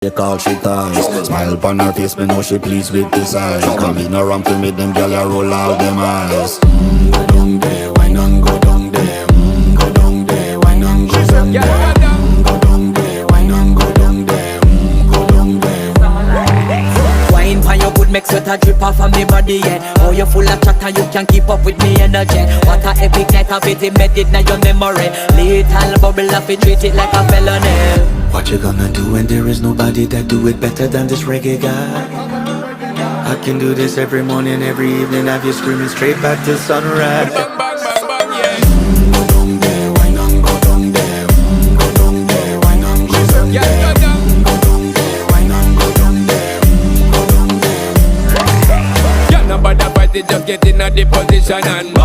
They call she ties. Smile upon her face, me know she pleased with this eyes. Come in around to me, them gyal a roll out them eyes. Go down there, why not go down there? Go down there, why not go down there? Go down there, why not go down there? Go down there. Wine pan your good, make sweat a drip off of me body, yeah. Oh, you full of chatter, you can't keep up with me energy. What a epic night of it, embedded in your memory. Little bubble of it, treat it like a felony. What you gonna do when there is nobody that do it better than this reggae guy? I can do this every morning, every evening, have you screaming straight back to sunrise. Go down there, why not go down there? Go down there, why not go down there? Go down there, why not go down there? Go down there. Yeah, nobody fight it, just get in a the position and